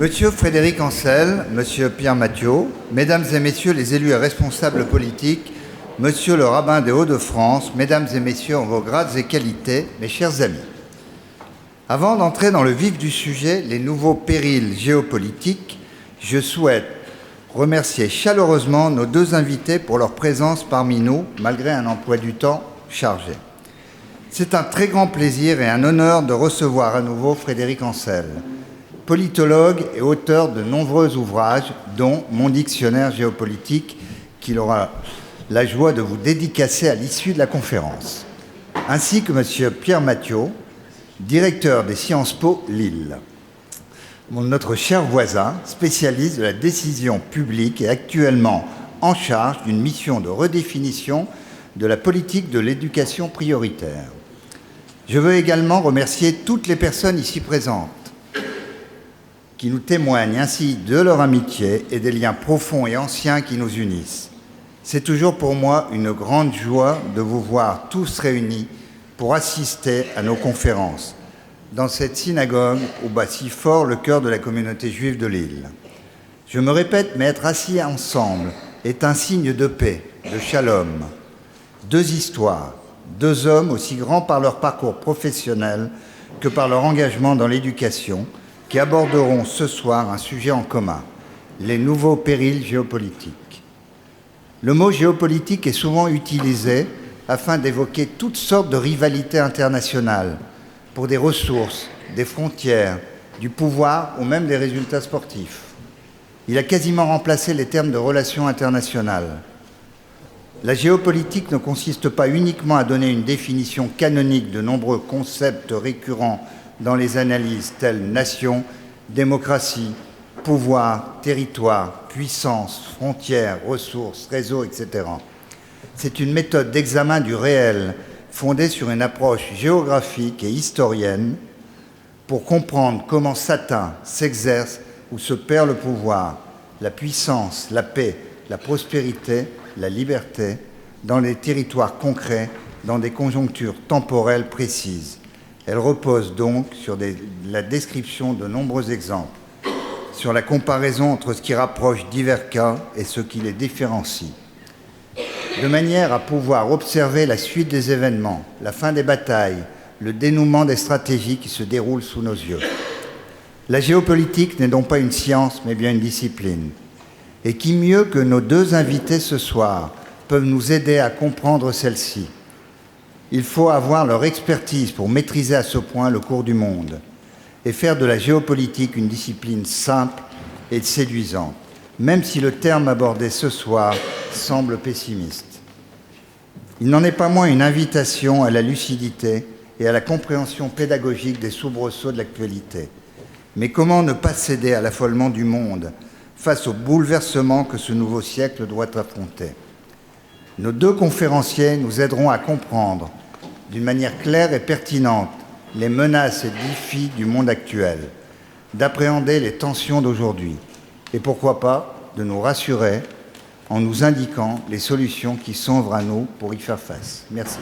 Monsieur Frédéric Ancel, Monsieur Pierre Mathiot, Mesdames et Messieurs les élus et responsables politiques, Monsieur le rabbin des Hauts-de-France, Mesdames et Messieurs en vos grades et qualités, mes chers amis. Avant d'entrer dans le vif du sujet, les nouveaux périls géopolitiques, je souhaite remercier chaleureusement nos deux invités pour leur présence parmi nous, malgré un emploi du temps chargé. C'est un très grand plaisir et un honneur de recevoir à nouveau Frédéric Ancel, politologue et auteur de nombreux ouvrages, dont Mon dictionnaire géopolitique, qu'il aura la joie de vous dédicacer à l'issue de la conférence, ainsi que M. Pierre Mathiot, directeur des Sciences Po Lille, notre cher voisin, spécialiste de la décision publique et actuellement en charge d'une mission de redéfinition de la politique de l'éducation prioritaire. Je veux également remercier toutes les personnes ici présentes qui nous témoignent ainsi de leur amitié et des liens profonds et anciens qui nous unissent. C'est toujours pour moi une grande joie de vous voir tous réunis pour assister à nos conférences dans cette synagogue où bat si fort le cœur de la communauté juive de Lille. Je me répète, mais être assis ensemble est un signe de paix, de shalom. Deux histoires, deux hommes aussi grands par leur parcours professionnel que par leur engagement dans l'éducation, qui aborderont ce soir un sujet en commun, les nouveaux périls géopolitiques. Le mot géopolitique est souvent utilisé afin d'évoquer toutes sortes de rivalités internationales pour des ressources, des frontières, du pouvoir ou même des résultats sportifs. Il a quasiment remplacé les termes de relations internationales. La géopolitique ne consiste pas uniquement à donner une définition canonique de nombreux concepts récurrents dans les analyses telles nation, démocratie, pouvoir, territoire, puissance, frontières, ressources, réseaux, etc. C'est une méthode d'examen du réel fondée sur une approche géographique et historienne pour comprendre comment s'atteint, s'exerce ou se perd le pouvoir, la puissance, la paix, la prospérité, la liberté dans les territoires concrets, dans des conjonctures temporelles précises. Elle repose donc sur la description de nombreux exemples, sur la comparaison entre ce qui rapproche divers cas et ce qui les différencie, de manière à pouvoir observer la suite des événements, la fin des batailles, le dénouement des stratégies qui se déroulent sous nos yeux. La géopolitique n'est donc pas une science, mais bien une discipline. Et qui mieux que nos deux invités ce soir peuvent nous aider à comprendre celle-ci. Il faut avoir leur expertise pour maîtriser à ce point le cours du monde et faire de la géopolitique une discipline simple et séduisante, même si le terme abordé ce soir semble pessimiste. Il n'en est pas moins une invitation à la lucidité et à la compréhension pédagogique des soubresauts de l'actualité. Mais comment ne pas céder à l'affolement du monde face au bouleversement que ce nouveau siècle doit affronter? Nos deux conférenciers nous aideront à comprendre d'une manière claire et pertinente les menaces et défis du monde actuel, d'appréhender les tensions d'aujourd'hui et pourquoi pas de nous rassurer en nous indiquant les solutions qui s'ouvrent à nous pour y faire face. Merci.